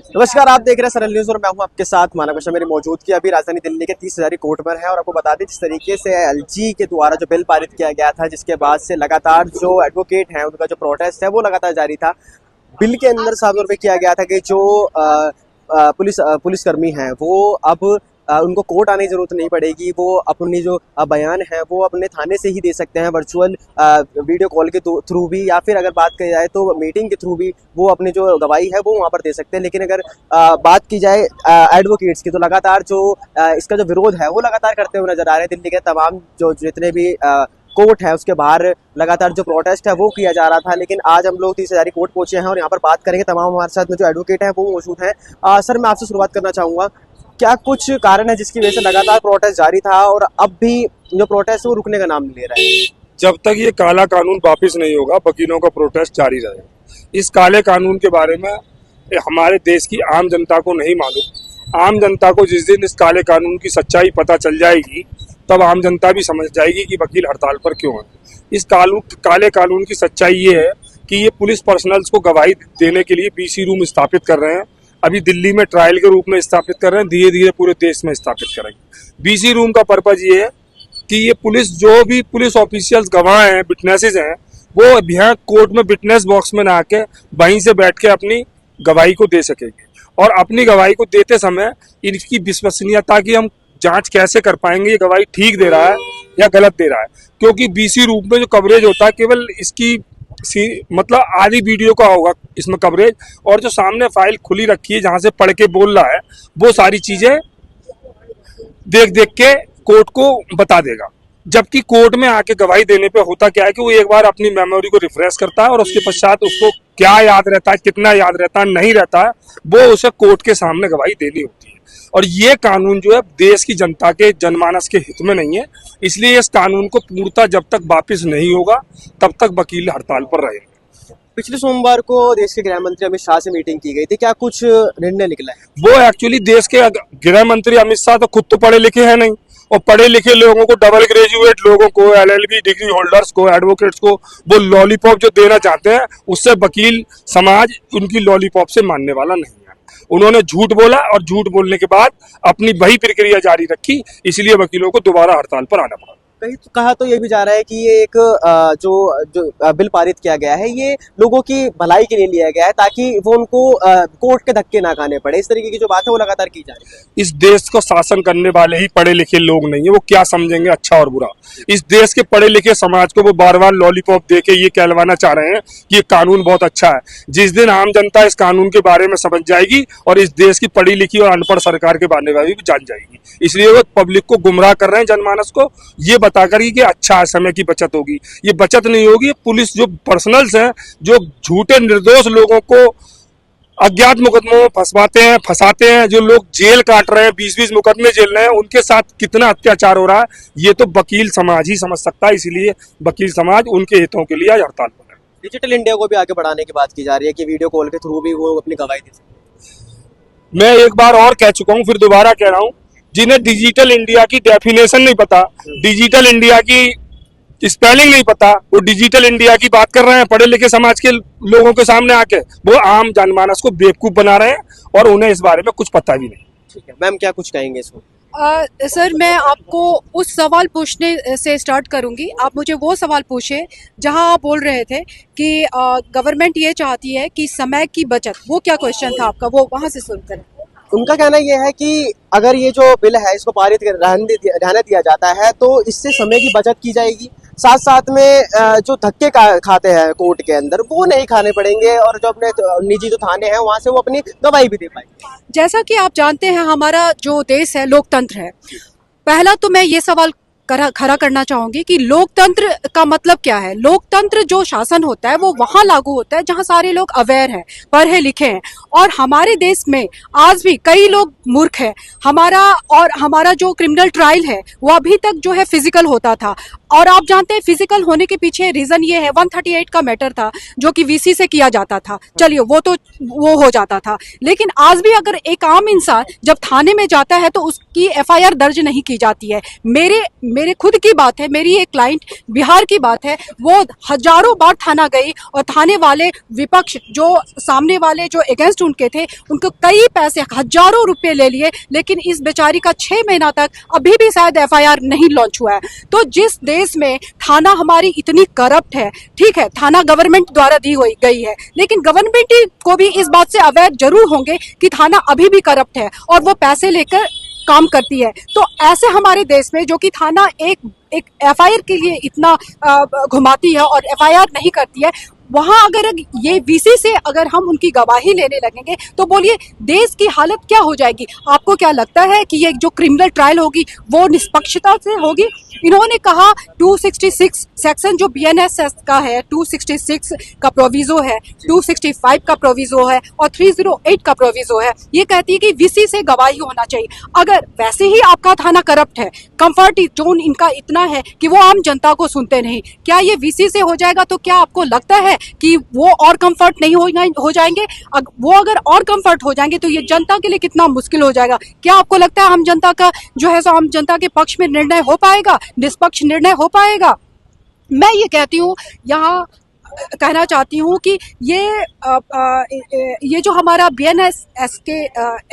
नमस्कार, आप देख रहे हैं सरल न्यूज और मैं हूं आपके साथ मानव मिश्रा। मेरी मौजूदगी अभी राजधानी दिल्ली के 30 हजारी कोर्ट पर है और आपको बता दें जिस तरीके से एलजी के द्वारा जो बिल पारित किया गया था, जिसके बाद से लगातार जो एडवोकेट हैं उनका जो प्रोटेस्ट है वो लगातार जारी था। बिल के अंदर साफ तौर पे किया गया था कि जो पुलिसकर्मी हैं वो अब उनको कोर्ट आने की जरूरत नहीं पड़ेगी। वो अपनी जो बयान है वो अपने थाने से ही दे सकते हैं, वर्चुअल वीडियो कॉल के थ्रू भी, या फिर अगर बात की जाए तो मीटिंग के थ्रू भी वो अपनी जो गवाही है वो वहाँ पर दे सकते हैं। लेकिन अगर बात की जाए एडवोकेट्स की, तो लगातार जो इसका जो विरोध है वो लगातार करते हुए नजर आ रहे हैं। दिल्ली के तमाम जो जितने भी कोर्ट है उसके बाहर लगातार जो प्रोटेस्ट है वो किया जा रहा था। लेकिन आज हम लोग 30 हजारी कोर्ट पहुंचे हैं और यहाँ पर बात करेंगे। तमाम हमारे साथ में जो एडवोकेट हैं वो मौजूद हैं। सर, मैं आपसे शुरुआत करना चाहूँगा, क्या कुछ कारण है जिसकी वजह से लगातार प्रोटेस्ट जारी था और अब भी जो प्रोटेस्ट है वो रुकने का नाम नहीं ले रहा है? जब तक ये काला कानून वापस नहीं होगा, वकीलों का प्रोटेस्ट जारी रहेगा। इस काले कानून के बारे में हमारे देश की आम जनता को नहीं मालूम। आम जनता को जिस दिन इस काले कानून की सच्चाई पता चल जाएगी, तब आम जनता भी समझ जाएगी कि वकील हड़ताल पर क्यों है। इस काले कानून की सच्चाई ये है कि ये पुलिस पर्सनल्स को गवाही देने के लिए बीसी रूम स्थापित कर रहे हैं। अभी दिल्ली में ट्रायल के रूप में स्थापित कर रहे हैं, धीरे धीरे पूरे देश में स्थापित करेंगे। बीसी रूम का पर्पज ये है कि ये जो भी पुलिस ऑफिशियल्स गवाह हैं, विटनेसेस हैं, वो यहाँ कोर्ट में विटनेस बॉक्स में ना आके वहीं से बैठ के अपनी गवाही को दे सकेंगे। और अपनी गवाही को देते समय इनकी विश्वसनीयता की हम जांच कैसे कर पाएंगे, ये गवाही ठीक दे रहा है या गलत दे रहा है। क्योंकि बीसी रूम में जो कवरेज होता है केवल इसकी मतलब आधी वीडियो का होगा इसमें कवरेज, और जो सामने फाइल खुली रखी है जहां से पढ़ के बोल रहा है वो सारी चीजें देख देख के कोर्ट को बता देगा। जबकि कोर्ट में आके गवाही देने पे होता क्या है कि वो एक बार अपनी मेमोरी को रिफ्रेश करता है और उसके पश्चात उसको क्या याद रहता है, कितना याद रहता है, नहीं रहता है, वो उसे कोर्ट के सामने गवाही देनी होती है। और ये कानून जो है देश की जनता के जनमानस के हित में नहीं है। इसलिए इस कानून को पूर्णतः जब तक वापस नहीं होगा तब तक वकील हड़ताल पर रहेंगे। पिछले सोमवार को देश के गृह मंत्री अमित शाह से मीटिंग की गई थी, क्या कुछ निर्णय निकला है? वो एक्चुअली देश के गृह मंत्री अमित शाह तो खुद तो पढ़े लिखे हैं नहीं, और पढ़े लिखे लोगों को, डबल ग्रेजुएट लोगों को, LLB डिग्री होल्डर्स को, एडवोकेट्स को वो लॉलीपॉप जो देना चाहते हैं, उससे वकील समाज उनकी लॉलीपॉप से मानने वाला नहीं है। उन्होंने झूठ बोला और झूठ बोलने के बाद अपनी वही प्रक्रिया जारी रखी, इसलिए वकीलों को दोबारा हड़ताल पर आना पड़ा। कहीं तो कहा तो ये भी जा रहा है कि ये एक जो बिल पारित किया गया है ये लोगों की भलाई के लिए लिया गया है, ताकि वो उनको कोर्ट के धक्के ना खाने पड़े। इस तरीके की जो बात है वो लगातार की जा रही है। इस देश को शासन करने वाले ही पढ़े लिखे लोग नहीं है, वो क्या समझेंगे अच्छा और बुरा। इस देश के पढ़े लिखे समाज को वो बार बार लॉलीपॉप देके ये कहलवाना चाह रहे हैं कि ये कानून बहुत अच्छा है। जिस दिन आम जनता इस कानून के बारे में समझ जाएगी और इस देश की पढ़ी लिखी और अनपढ़ सरकार के बारे में भी जान जाएगी, इसलिए वो पब्लिक को गुमराह कर रहे हैं, जनमानस को ये बताकर कि अच्छा समय की बचत होगी। ये बचत नहीं होगी। पुलिस जो पर्सनल्स हैं, जो झूठे निर्दोष लोगों को अज्ञात मुकदमों में फंसाते हैं, जो लोग जेल काट रहे हैं, 20-20 मुकदमे जेल रहे हैं, उनके साथ कितना अत्याचार हो रहा है ये तो वकील समाज ही समझ सकता है। इसीलिए वकील समाज उनके हितों के लिए आज हड़ताल पर है। डिजिटल इंडिया को भी आगे बढ़ाने की बात की जा रही है कि वीडियो कॉल के थ्रू भी वो अपनी गवाही दे सकते। मैं एक बार और कह चुका हूं, फिर दोबारा कह रहा हूं, जिन्हें डिजिटल इंडिया की डेफिनेशन नहीं पता, डिजिटल इंडिया की स्पेलिंग नहीं पता, वो डिजिटल इंडिया की बात कर रहे हैं पढ़े लिखे समाज के लोगों के सामने आके। वो आम जनमानस को बेवकूफ बना रहे हैं और उन्हें इस बारे में कुछ पता भी नहीं। ठीक है मैम, क्या कुछ कहेंगे इसको? सर, मैं आपको उस सवाल पूछने से स्टार्ट करूंगी। आप मुझे वो सवाल पूछे जहां आप बोल रहे थे कि गवर्नमेंट ये चाहती है कि समय की बचत। वो क्या क्वेश्चन था आपका, वो वहां से सुनते हैं। उनका कहना यह है कि अगर ये जो बिल है इसको पारित रहने दिया जाता है तो इससे समय की बचत की जाएगी, साथ साथ में जो धक्के खाते हैं कोर्ट के अंदर वो नहीं खाने पड़ेंगे, और जो अपने निजी जो थाने हैं वहां से वो अपनी गवाही भी दे पाएंगे। जैसा कि आप जानते हैं हमारा जो देश है लोकतंत्र है। पहला तो मैं ये सवाल खड़ा करना चाहूंगी कि लोकतंत्र का मतलब क्या है। लोकतंत्र जो शासन होता है वो वहां लागू होता है जहां सारे लोग अवेयर हैं, पढ़े लिखे हैं। और हमारे देश में आज भी कई लोग मूर्ख हैं। हमारा जो क्रिमिनल ट्रायल है वो अभी तक जो है फिजिकल होता था। और आप जानते हैं फिजिकल होने के पीछे रीजन ये है, 138 का मैटर था जो कि वीसी से किया जाता था, चलिए वो हो जाता था। लेकिन आज भी अगर एक आम इंसान जब थाने में जाता है तो उसकी एफआईआर दर्ज नहीं की जाती है। मेरे खुद की बात है, मेरी एक क्लाइंट बिहार की बात है, वो हजारों बार थाना गई और थाने वाले विपक्ष जो सामने वाले जो अगेंस्ट उनके थे उनको कई पैसे हजारों रुपए ले लिए, लेकिन इस बेचारी का 6 महीना तक अभी भी शायद एफआईआर नहीं लॉन्च हुआ है। तो जिस देश में थाना हमारी इतनी करप्ट है, ठीक है थाना गवर्नमेंट द्वारा दी हुई गई है, लेकिन गवर्नमेंट को भी इस बात से अवेयर जरूर होंगे कि थाना अभी भी करप्ट है और वो पैसे लेकर काम करती है। तो ऐसे हमारे देश में जो कि थाना एक एफआईआर के लिए इतना घुमाती है और एफआईआर नहीं करती है, वहां अगर ये वीसी से अगर हम उनकी गवाही लेने लगेंगे तो बोलिए देश की हालत क्या हो जाएगी। आपको क्या लगता है कि ये जो क्रिमिनल ट्रायल होगी वो निष्पक्षता से होगी? इन्होंने कहा 266 सेक्शन जो बीएनएस का है, 266 का प्रोविजो है, 265 का प्रोविजो है और 308 का प्रोविजो है, ये कहती है कि वीसी से गवाही होना चाहिए। अगर वैसे ही आपका थाना करप्ट है, कंफर्ट जोन इनका इतना है कि वो आम जनता को सुनते नहीं, क्या ये वीसी से हो जाएगा? तो क्या आपको लगता है कि वो और कंफर्ट नहीं हो जाएंगे? वो अगर और कंफर्ट हो जाएंगे तो ये जनता के लिए कितना मुश्किल हो जाएगा। क्या आपको लगता है आम जनता का जो है सो आम जनता के पक्ष में निर्णय हो पाएगा, निष्पक्ष निर्णय हो पाएगा? मैं ये कहती हूँ, यहाँ कहना चाहती हूँ कि ये जो हमारा बीएनएस के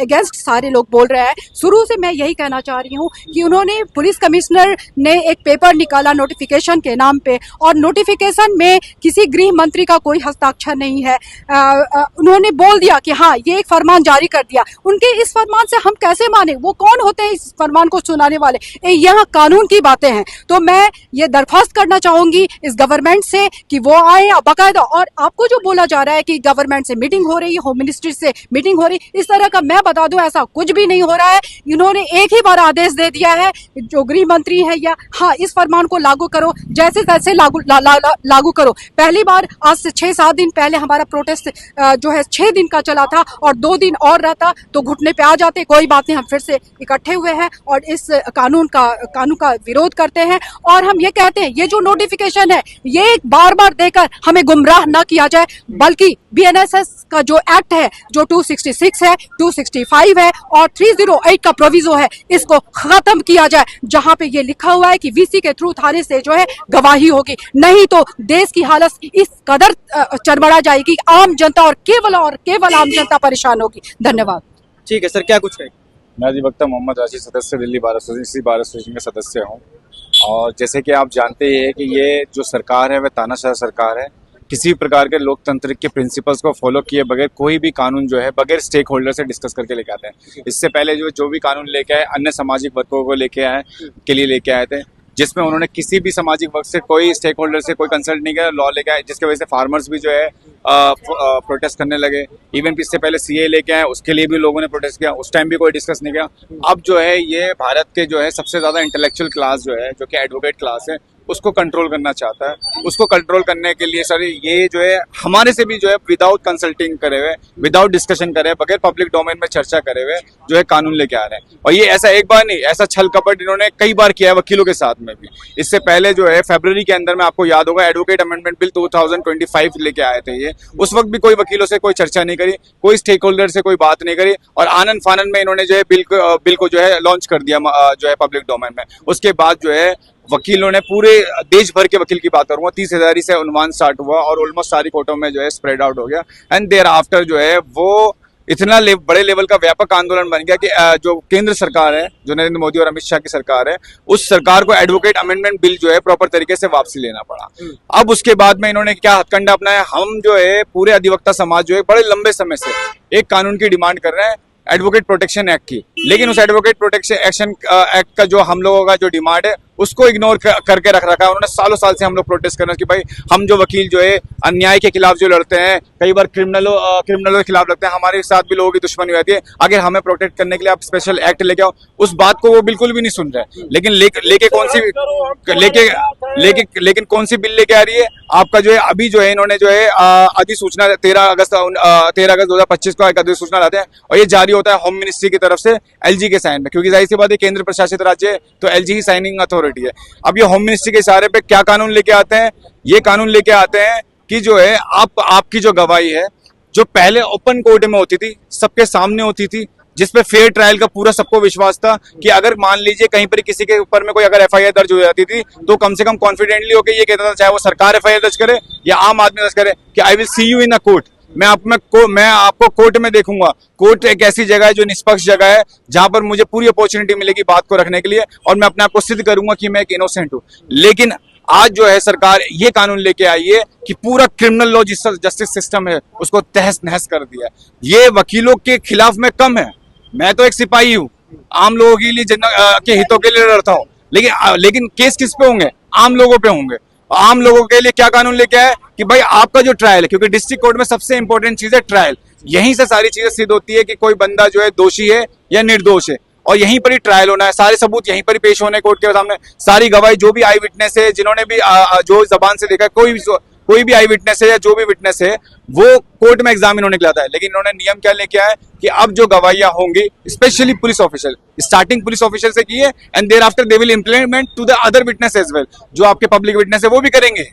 अगेंस्ट सारे लोग बोल रहे हैं, शुरू से मैं यही कहना चाह रही हूँ कि उन्होंने पुलिस कमिश्नर ने एक पेपर निकाला नोटिफिकेशन के नाम पे और नोटिफिकेशन में किसी गृह मंत्री का कोई हस्ताक्षर नहीं है। उन्होंने बोल दिया कि हाँ ये एक फरमान जारी कर दिया। उनके इस फरमान से हम कैसे माने? वो कौन होते हैं इस फरमान को सुनाने वाले? यहाँ कानून की बातें हैं। तो मैं ये दरख्वास्त करना चाहूंगी इस गवर्नमेंट से कि वो आए बाकायदा। और आपको जो बोला जा रहा है कि गवर्नमेंट से मीटिंग हो रही है, होम मिनिस्ट्री से मीटिंग हो रही, इस तरह का मैं बता दूं ऐसा कुछ भी नहीं हो रहा है। इन्होंने एक ही बार आदेश दे दिया है, जो गृह मंत्री है या हाँ इस फरमान को लागू करो, जैसे तैसे लागू करो। पहली बार आज से 6-7 दिन पहले हमारा प्रोटेस्ट जो है 6 दिन का चला था और 2 दिन और रहता तो घुटने पे आ जाते। कोई बात नहीं, हम फिर से इकट्ठे हुए हैं और इस कानून का विरोध करते हैं। और हम ये कहते हैं ये जो नोटिफिकेशन है ये बार बार देकर हमें गुमराह न किया जाए, बल्कि बीएनएसएस का जो एक्ट है जो 266 है, 265 है और 308 का प्रोविजो है, इसको खत्म किया जाए, जहां पे ये लिखा हुआ है कि वीसी के थ्रू थाने से जो है गवाही होगी। नहीं तो देश की हालत इस कदर चरमरा जाएगी, आम जनता और केवल आम जनता परेशान होगी। धन्यवाद। ठीक है सर, क्या कुछ कहें? मैं अधिवक्ता मोहम्मद राशिद, सदस्य दिल्ली बार एसोसिएशन का सदस्य हूँ। और जैसे कि आप जानते ही हैं कि ये जो सरकार है वह तानाशाह सरकार है। किसी प्रकार के लोकतंत्र के प्रिंसिपल्स को फॉलो किए बगैर कोई भी कानून जो है बगैर स्टेक होल्डर से डिस्कस करके लेके आते हैं। इससे पहले जो भी कानून लेके आए अन्य सामाजिक वर्गों को लेके आए थे, जिसमें उन्होंने किसी भी सामाजिक वर्ग से कोई स्टेक होल्डर से कोई कंसल्ट नहीं किया, लॉ लेके आए, जिसकी वजह से फार्मर्स भी जो है प्रोटेस्ट करने लगे। इवन इससे पहले सीए लेके आए, उसके लिए भी लोगों ने प्रोटेस्ट किया, उस टाइम भी कोई डिस्कस नहीं किया। अब जो है ये भारत के जो है सबसे ज्यादा इंटेलेक्चुअल क्लास जो है, जो कि एडवोकेट क्लास है, उसको कंट्रोल करना चाहता है। उसको कंट्रोल करने के लिए सर ये जो है हमारे से भी जो है विदाउट कंसल्टिंग करे हुए, विदाउट डिस्कशन करे, बगैर पब्लिक डोमेन में चर्चा करे हुए जो है कानून लेके आ रहे हैं। और ये ऐसा एक बार नहीं, ऐसा छल कपट इन्होंने कई बार किया है वकीलों के साथ में भी। इससे पहले जो है फरवरी के अंदर में आपको याद होगा एडवोकेट अमेंडमेंट बिल 2025 लेके आए थे ये। उस वक्त भी कोई वकीलों से कोई चर्चा नहीं करी, कोई स्टेक होल्डर से कोई बात नहीं करी और आनंद फानंद में इन्होंने जो है बिल को जो है लॉन्च कर दिया जो है पब्लिक डोमेन में। उसके बाद जो है वकीलों ने पूरे देश भर के वकील की बात करूंगा 30,000 से उन्वान स्टार्ट हुआ और ऑलमोस्ट सारी कोर्टों में जो है स्प्रेड आउट हो गया। एंड देयर आफ्टर जो है वो इतना बड़े लेवल का व्यापक आंदोलन बन गया कि जो केंद्र सरकार है, जो नरेंद्र मोदी और अमित शाह की सरकार है, उस सरकार को एडवोकेट अमेंडमेंट बिल जो है प्रॉपर तरीके से वापसी लेना पड़ा। अब उसके बाद में इन्होंने क्या हथकंडा अपनाया, हम जो है पूरे अधिवक्ता समाज जो है बड़े लंबे समय से एक कानून की डिमांड कर रहे हैं, एडवोकेट प्रोटेक्शन एक्ट की। लेकिन उस एडवोकेट प्रोटेक्शन एक्ट का जो हम लोगों का जो डिमांड है उसको इग्नोर करके रख रखा है उन्होंने। सालों साल से हम लोग प्रोटेस्ट कर रहे हैं कि भाई हम जो वकील जो है अन्याय के खिलाफ जो लड़ते हैं, कई बार क्रिमिनलों के खिलाफ लड़ते हैं, हमारे साथ भी लोगों की दुश्मनी हो जाती है, अगर हमें प्रोटेक्ट करने के लिए आप स्पेशल एक्ट लेके आओ, उस बात को वो बिल्कुल भी नहीं सुन रहे। लेकिन लेके कौन सी लेकिन कौन सी बिल लेके आ रही है आपका जो है अभी जो है इन्होंने जो है अधिसूचना 13 अगस्त 2025 को एक अधिसूचना लाते हैं और ये जारी होता है होम मिनिस्ट्री की तरफ से एलजी के साइन में, क्योंकि जाहिर सी बात है केंद्र प्रशासित राज्य है तो एलजी ही साइनिंग अथॉरिटी है। अब ये होम मिनिस्ट्री के इशारे पे क्या कानून लेके आते हैं, ये कानून लेके आते हैं कि जो है आपकी जो गवाही है जो पहले ओपन कोर्ट में होती थी, सबके सामने होती थी, जिसपे फेयर ट्रायल का पूरा सबको विश्वास था कि अगर मान लीजिए कहीं पर किसी के ऊपर में कोई अगर एफआईआर दर्ज हो जाती थी तो कम से कम कॉन्फिडेंटली होकर ये कहता था, चाहे वो सरकार एफआईआर दर्ज करे या आम आदमी दर्ज करे, कि I will see you in a court, मैं आपको कोर्ट में देखूंगा। कोर्ट एक ऐसी जगह है जो निष्पक्ष जगह है जहां पर मुझे पूरी अपॉर्चुनिटी मिलेगी बात को रखने के लिए और मैं अपने आप को सिद्ध करूंगा कि मैं एक इनोसेंट हूं। लेकिन आज जो है सरकार ये कानून लेके आई है कि पूरा क्रिमिनल लॉ जस्टिस सिस्टम है उसको तहस नहस कर दिया। ये वकीलों के खिलाफ में कम है, मैं तो एक सिपाही हूँ, आम लोगों के लिए के हितों के लिए लड़ता हूँ, लेकिन केस किस पे होंगे, आम लोगों पे होंगे। आम लोगों के लिए क्या कानून लेके आए कि भाई आपका जो ट्रायल है, क्योंकि डिस्ट्रिक्ट कोर्ट में सबसे इंपॉर्टेंट चीज है ट्रायल, यहीं से सारी चीजें सिद्ध होती है कि कोई बंदा जो है दोषी है या निर्दोष है, और यहीं पर ही ट्रायल होना है, सारे सबूत यहीं पर ही पेश होने कोर्ट के सामने, सारी गवाही जो भी आई विटनेस है, जिन्होंने भी जो जबान से देखा, कोई भी आई विटनेस है या जो भी विटनेस है वो कोर्ट में एग्जामिन होने के लिए आता है। लेकिन इन्होंने नियम क्या लेके आए कि अब जो गवाहियां होंगी specially police officer, starting police officer से की है and thereafter they will implement to the other witness as well, जो आपके पब्लिक विटनेस है वो भी करेंगे।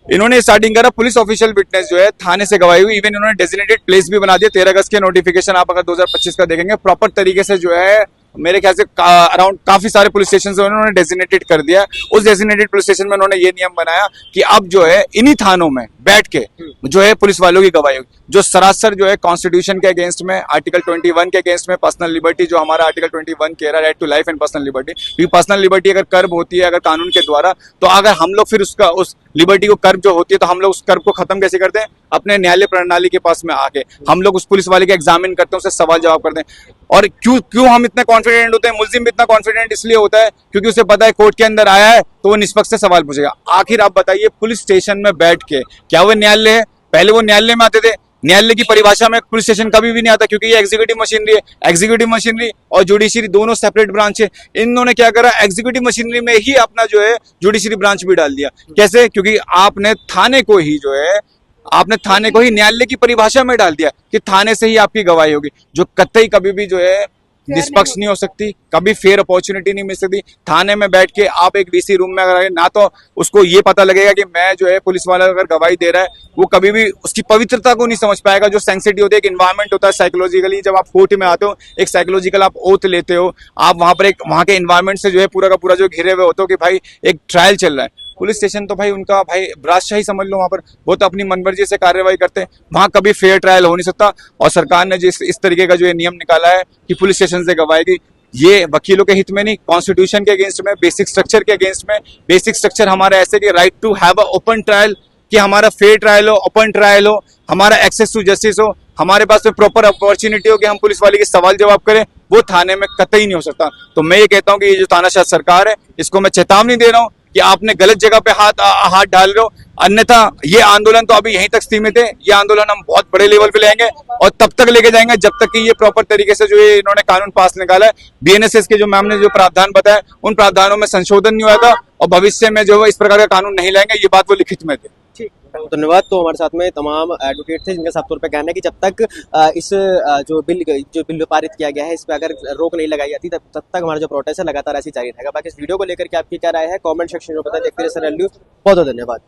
इन्होंने स्टार्टिंग करा पुलिस ऑफिशियल विटनेस जो है थाने से गवाही हुई, इवन इन्होंने डेजिग्नेटेड प्लेस भी बना दिया। 13 अगस्त के नोटिफिकेशन आप अगर 2025 का देखेंगे प्रॉपर तरीके से जो है मेरे ख्याल से अराउंड काफी सारे पुलिस स्टेशन उन्होंने डेजिग्नेटेड कर दिया। उस डेजिग्नेटेड पुलिस स्टेशन में उन्होंने ये नियम बनाया कि अब जो है इन्हीं थानों में बैठ के जो है पुलिस वालों की गवाही होगी, जो सरासर जो है कॉन्स्टिट्यूशन के अगेंस्ट में, आर्टिकल 21 के अगेंस्ट में, पर्सनल लिबर्टी जो हमारा आर्टिकल 21 कह रहा है, right to life and personal liberty, क्योंकि पर्सनल लिबर्टी अगर कर्ब होती है अगर कानून के द्वारा, तो अगर हम लोग फिर उस लिबर्टी को कर्ब जो होती है तो हम लोग उस कर्ब को खत्म कैसे करते हैं, अपने न्यायालय प्रणाली के पास में आके हम लोग उस पुलिस वाले के एग्जामिन करते हैं, उससे सवाल जवाब करते हैं। और क्यों हम इतने कॉन्फिडेंट होते हैं, मुल्जिम भी इतना कॉन्फिडेंट इसलिए होता है क्योंकि उसे पता है कोर्ट के अंदर आया है तो वो निष्पक्ष से सवाल पूछेगा। आखिर आप बताइए पुलिस स्टेशन में बैठ के क्या वो न्यायालय है? पहले वो न्यायालय में आते थे, न्यायालय की परिभाषा में पुलिस स्टेशन कभी भी नहीं आता क्योंकि ये एग्जीक्यूटिव मशीनरी है। एग्जीक्यूटिव मशीनरी और जुडिशरी दोनों सेपरेट ब्रांच है। इन्होंने क्या करा, एग्जीक्यूटिव मशीनरी में ही अपना जो है जुडिशरी ब्रांच भी डाल दिया। कैसे? क्योंकि आपने थाने को ही न्यायालय की परिभाषा में डाल दिया कि थाने से ही आपकी गवाही होगी, जो कतई कभी भी जो है निष्पक्ष नहीं हो सकती, कभी फेयर अपॉर्चुनिटी नहीं मिल सकती। थाने में बैठ के आप एक डीसी रूम में अगर ना तो उसको ये पता लगेगा कि मैं जो है पुलिस वाला अगर गवाही दे रहा है वो कभी भी उसकी पवित्रता को नहीं समझ पाएगा। जो सेंसिटिव होती है, एक इन्वायरमेंट होता है साइकोलॉजिकली, जब आप कोर्ट में आते हो एक साइकोलॉजिकल आप ओथ लेते हो, आप वहां पर वहां के इन्वायरमेंट से जो है पूरा का पूरा जो घिरे हुए होते हो कि भाई एक ट्रायल चल रहा है। पुलिस स्टेशन तो भाई उनका भाई राजशाही समझ लो, वहां पर वो तो अपनी मनमर्जी से कार्यवाही करते हैं, वहां कभी फेयर ट्रायल हो नहीं सकता। और सरकार ने जिस इस तरीके का जो ये नियम निकाला है कि पुलिस स्टेशन से गवाही, ये वकीलों के हित में नहीं, कॉन्स्टिट्यूशन के अगेंस्ट में, बेसिक स्ट्रक्चर के अगेंस्ट में। बेसिक स्ट्रक्चर हमारा ऐसे कि right to have a open trial, कि हमारा फेयर ट्रायल हो, ओपन ट्रायल हो, हमारा एक्सेस टू जस्टिस हो, हमारे पास में प्रॉपर अपॉर्चुनिटी हो कि हम पुलिस वाले के सवाल जवाब करें, वो थाने में कतई नहीं हो सकता। तो मैं ये कहता हूँ कि ये जो तानाशाह सरकार है इसको मैं चेतावनी दे रहा हूँ कि आपने गलत जगह पे हाथ डाल रहे हो। अन्यथा ये आंदोलन तो अभी यहीं तक सीमित है, ये आंदोलन हम बहुत बड़े लेवल पे लेंगे और तब तक लेके जाएंगे जब तक कि ये प्रॉपर तरीके से जो ये इन्होंने कानून पास निकाला है, बीएनएसएस के जो मैम ने जो प्रावधान बताया उन प्रावधानों में संशोधन नहीं हुआ था और भविष्य में जो है इस प्रकार का कानून नहीं लाएंगे, ये बात वो लिखित में थे। ठीक, धन्यवाद। तो हमारे साथ में तमाम एडवोकेट थे जिनका साफ तौर पे कहना है कि जब तक इस जो बिल पारित किया गया है इस पे अगर रोक नहीं लगाई जाती तब तक हमारा जो प्रोटेस्ट है लगातार ऐसे जारी रहेगा। बाकी इस वीडियो को लेकर के आपकी क्या राय है कमेंट सेक्शन में बताएं। देखते रहिए SRL न्यूज़। बहुत बहुत धन्यवाद।